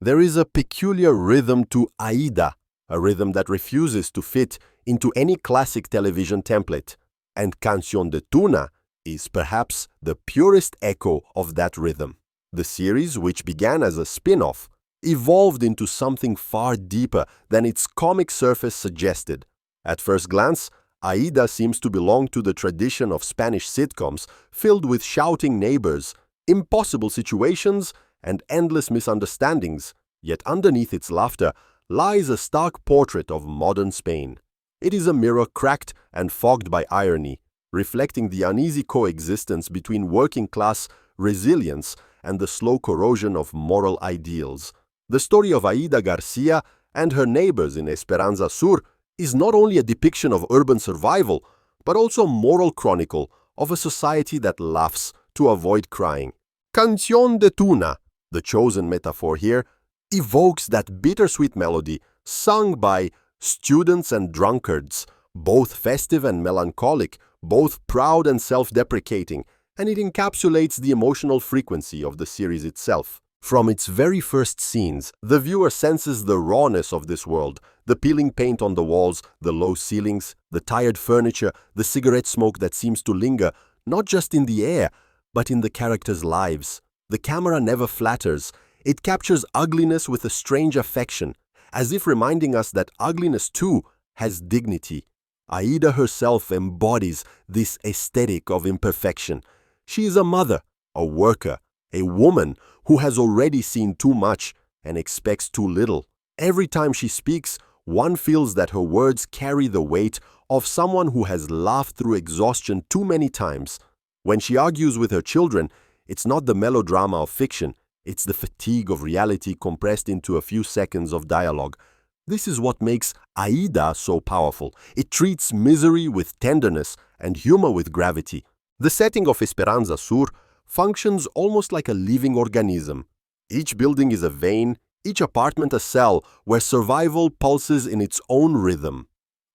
There is a peculiar rhythm to Aida, a rhythm that refuses to fit into any classic television template. And Canción de Tuna is perhaps the purest echo of that rhythm. The series, which began as a spin-off, evolved into something far deeper than its comic surface suggested. At first glance, Aida seems to belong to the tradition of Spanish sitcoms filled with shouting neighbors, impossible situations, and endless misunderstandings, yet underneath its laughter lies a stark portrait of modern Spain. It is a mirror cracked and fogged by irony, reflecting the uneasy coexistence between working-class resilience and the slow corrosion of moral ideals. The story of Aida Garcia and her neighbors in Esperanza Sur is not only a depiction of urban survival, but also a moral chronicle of a society that laughs to avoid crying. Canción de Tuna, the chosen metaphor here, evokes that bittersweet melody sung by students and drunkards, both festive and melancholic, both proud and self-deprecating, and it encapsulates the emotional frequency of the series itself. From its very first scenes, the viewer senses the rawness of this world, the peeling paint on the walls, the low ceilings, the tired furniture, the cigarette smoke that seems to linger, not just in the air, but in the characters' lives. The camera never flatters. It captures ugliness with a strange affection, as if reminding us that ugliness too has dignity. Aida herself embodies this aesthetic of imperfection. She is a mother, a worker, a woman who has already seen too much and expects too little. Every time she speaks, one feels that her words carry the weight of someone who has laughed through exhaustion too many times. When she argues with her children, it's not the melodrama of fiction, it's the fatigue of reality compressed into a few seconds of dialogue. This is what makes Aida so powerful. It treats misery with tenderness and humor with gravity. The setting of Esperanza Sur functions almost like a living organism. Each building is a vein, each apartment a cell where survival pulses in its own rhythm.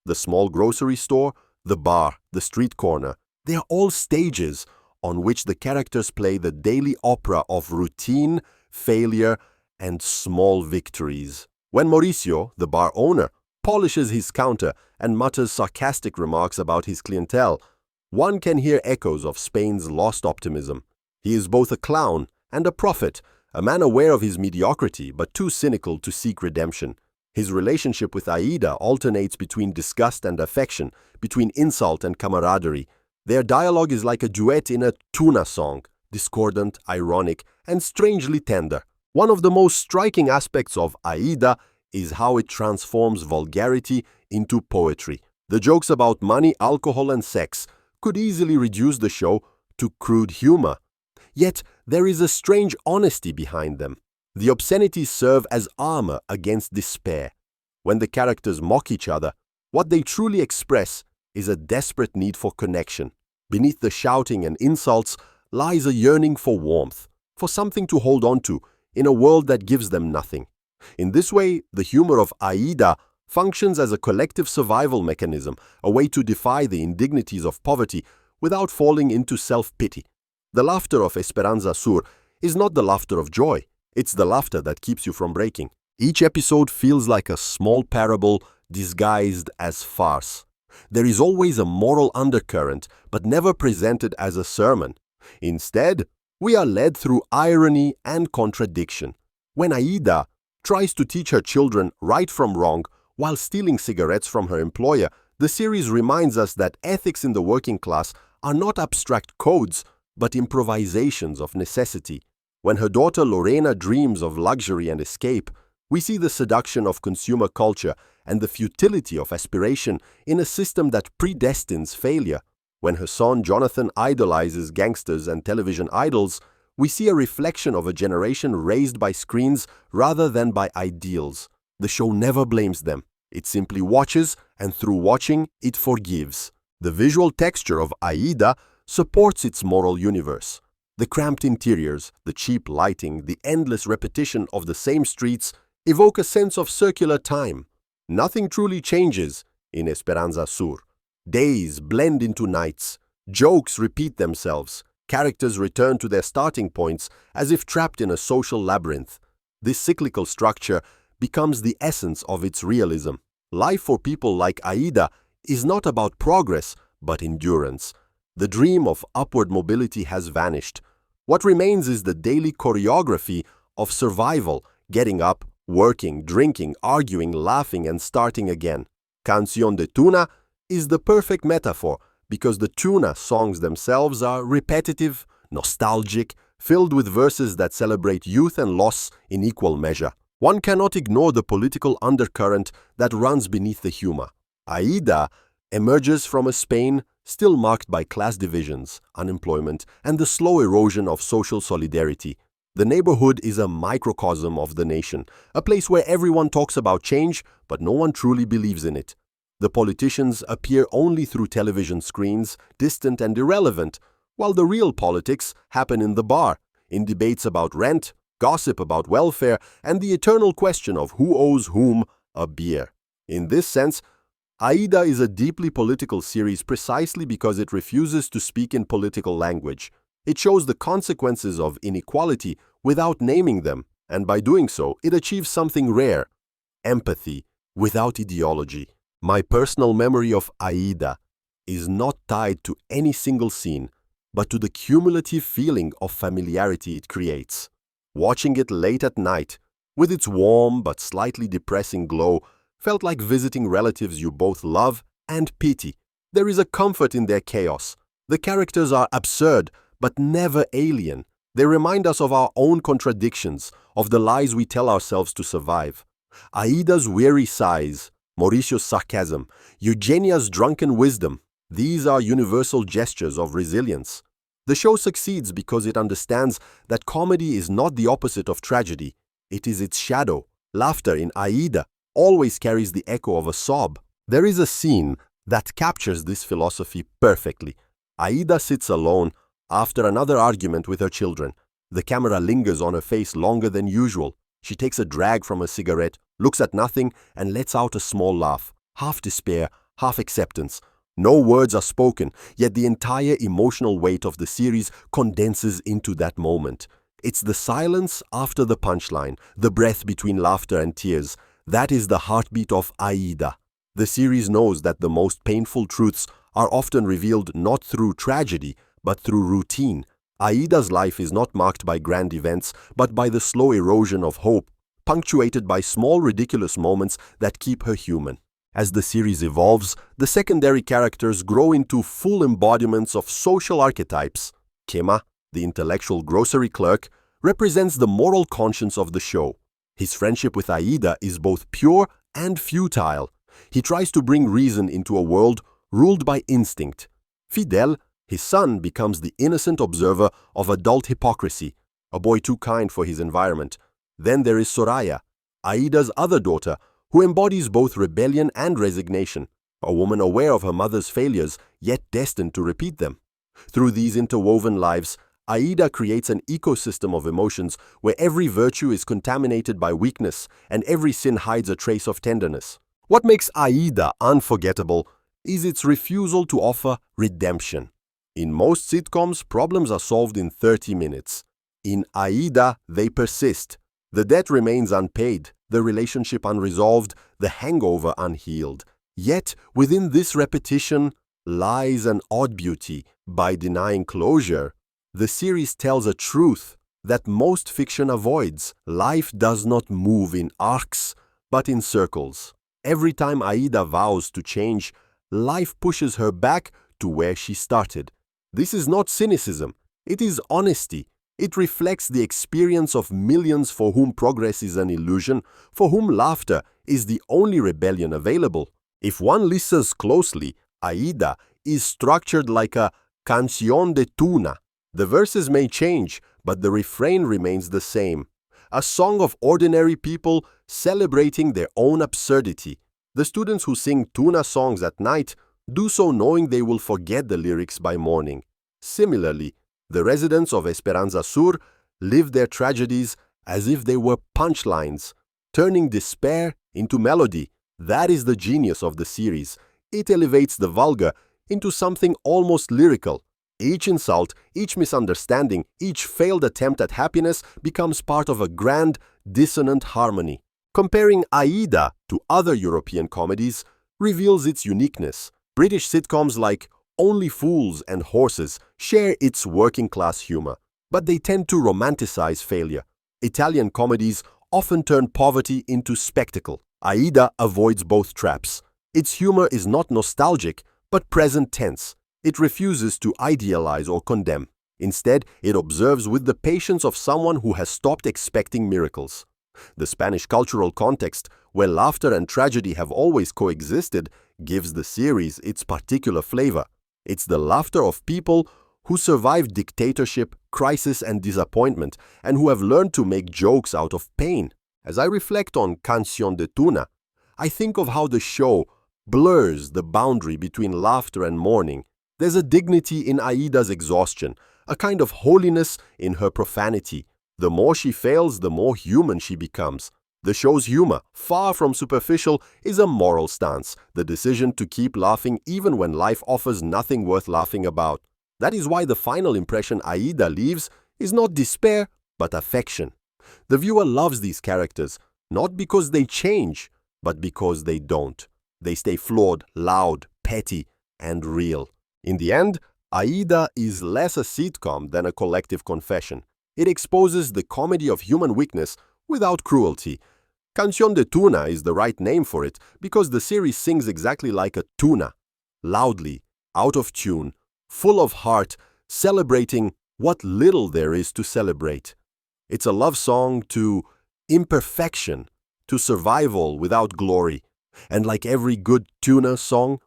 The small grocery store, the bar, the street corner, they are all stages on which the characters play the daily opera of routine, failure, and small victories. When Mauricio, the bar owner, polishes his counter and mutters sarcastic remarks about his clientele, one can hear echoes of Spain's lost optimism. He is both a clown and a prophet, a man aware of his mediocrity but too cynical to seek redemption. His relationship with Aida alternates between disgust and affection, between insult and camaraderie. Their dialogue is like a duet in a tuna song, discordant, ironic, and strangely tender. One of the most striking aspects of Aida is how it transforms vulgarity into poetry. The jokes about money, alcohol, and sex could easily reduce the show to crude humor. Yet there is a strange honesty behind them. The obscenities serve as armor against despair. When the characters mock each other, what they truly express is a desperate need for connection. Beneath the shouting and insults lies a yearning for warmth, for something to hold on to in a world that gives them nothing. In this way, the humor of Aida functions as a collective survival mechanism, a way to defy the indignities of poverty without falling into self-pity. The laughter of Esperanza Sur is not the laughter of joy, it's the laughter that keeps you from breaking. Each episode feels like a small parable disguised as farce. There is always a moral undercurrent, but never presented as a sermon. Instead, we are led through irony and contradiction. When Aida tries to teach her children right from wrong while stealing cigarettes from her employer, the series reminds us that ethics in the working class are not abstract codes, but improvisations of necessity. When her daughter Lorena dreams of luxury and escape, we see the seduction of consumer culture and the futility of aspiration in a system that predestines failure. When her son Jonathan idolizes gangsters and television idols, we see a reflection of a generation raised by screens rather than by ideals. The show never blames them. It simply watches, and through watching, it forgives. The visual texture of Aida supports its moral universe. The cramped interiors, the cheap lighting, the endless repetition of the same streets evoke a sense of circular time. Nothing truly changes in Esperanza Sur. Days blend into nights. Jokes repeat themselves. Characters return to their starting points as if trapped in a social labyrinth. This cyclical structure becomes the essence of its realism. Life for people like Aida is not about progress, but endurance. The dream of upward mobility has vanished. What remains is the daily choreography of survival, getting up, working, drinking, arguing, laughing, and starting again. Canción de Tuna is the perfect metaphor because the tuna songs themselves are repetitive, nostalgic, filled with verses that celebrate youth and loss in equal measure. One cannot ignore the political undercurrent that runs beneath the humor. Aida emerges from a Spain still marked by class divisions, unemployment, and the slow erosion of social solidarity. The neighborhood is a microcosm of the nation, a place where everyone talks about change, but no one truly believes in it. The politicians appear only through television screens, distant and irrelevant, while the real politics happen in the bar, in debates about rent, gossip about welfare, and the eternal question of who owes whom a beer. In this sense, Aida is a deeply political series precisely because it refuses to speak in political language. It shows the consequences of inequality without naming them, and by doing so, it achieves something rare: empathy without ideology. My personal memory of Aida is not tied to any single scene, but to the cumulative feeling of familiarity it creates. Watching it late at night, with its warm but slightly depressing glow, felt like visiting relatives you both love and pity. There is a comfort in their chaos. The characters are absurd, but never alien. They remind us of our own contradictions, of the lies we tell ourselves to survive. Aida's weary sighs, Mauricio's sarcasm, Eugenia's drunken wisdom, these are universal gestures of resilience. The show succeeds because it understands that comedy is not the opposite of tragedy. It is its shadow. Laughter in Aida always carries the echo of a sob. There is a scene that captures this philosophy perfectly. Aida sits alone after another argument with her children. The camera lingers on her face longer than usual. She takes a drag from a cigarette, looks at nothing, and lets out a small laugh, half despair, half acceptance. No words are spoken, yet the entire emotional weight of the series condenses into that moment. It's the silence after the punchline, the breath between laughter and tears. That is the heartbeat of Aida. The series knows that the most painful truths are often revealed not through tragedy, but through routine. Aida's life is not marked by grand events, but by the slow erosion of hope, punctuated by small ridiculous moments that keep her human. As the series evolves, the secondary characters grow into full embodiments of social archetypes. Kema, the intellectual grocery clerk, represents the moral conscience of the show. His friendship with Aida is both pure and futile. He tries to bring reason into a world ruled by instinct. Fidel, his son, becomes the innocent observer of adult hypocrisy, a boy too kind for his environment. Then there is Soraya, Aida's other daughter, who embodies both rebellion and resignation, a woman aware of her mother's failures, yet destined to repeat them. Through these interwoven lives, Aida creates an ecosystem of emotions where every virtue is contaminated by weakness and every sin hides a trace of tenderness. What makes Aida unforgettable is its refusal to offer redemption. In most sitcoms, problems are solved in 30 minutes. In Aida, they persist. The debt remains unpaid, the relationship unresolved, the hangover unhealed. Yet, within this repetition lies an odd beauty. By denying closure, the series tells a truth that most fiction avoids. Life does not move in arcs, but in circles. Every time Aida vows to change, life pushes her back to where she started. This is not cynicism, it is honesty. It reflects the experience of millions for whom progress is an illusion, for whom laughter is the only rebellion available. If one listens closely, Aida is structured like a canción de tuna. The verses may change, but the refrain remains the same. A song of ordinary people celebrating their own absurdity. The students who sing tuna songs at night do so knowing they will forget the lyrics by morning. Similarly, the residents of Esperanza Sur live their tragedies as if they were punchlines, turning despair into melody. That is the genius of the series. It elevates the vulgar into something almost lyrical. Each insult, each misunderstanding, each failed attempt at happiness becomes part of a grand, dissonant harmony. Comparing Aida to other European comedies reveals its uniqueness. British sitcoms like Only Fools and Horses share its working-class humor, but they tend to romanticize failure. Italian comedies often turn poverty into spectacle. Aida avoids both traps. Its humor is not nostalgic, but present tense. It refuses to idealize or condemn. Instead, it observes with the patience of someone who has stopped expecting miracles. The Spanish cultural context, where laughter and tragedy have always coexisted, gives the series its particular flavor. It's the laughter of people who survived dictatorship, crisis, and disappointment, and who have learned to make jokes out of pain. As I reflect on Canción de Tuna, I think of how the show blurs the boundary between laughter and mourning. There's a dignity in Aida's exhaustion, a kind of holiness in her profanity. The more she fails, the more human she becomes. The show's humor, far from superficial, is a moral stance, the decision to keep laughing even when life offers nothing worth laughing about. That is why the final impression Aida leaves is not despair, but affection. The viewer loves these characters, not because they change, but because they don't. They stay flawed, loud, petty, and real. In the end, Aida is less a sitcom than a collective confession. It exposes the comedy of human weakness without cruelty. Canción de Tuna is the right name for it because the series sings exactly like a tuna, loudly, out of tune, full of heart, celebrating what little there is to celebrate. It's a love song to imperfection, to survival without glory. And like every good tuna song,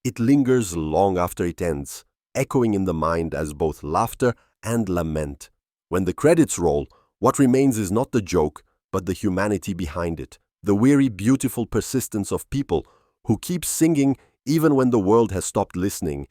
it lingers long after it ends, echoing in the mind as both laughter and lament. When the credits roll, what remains is not the joke, but the humanity behind it, the weary, beautiful persistence of people who keep singing even when the world has stopped listening,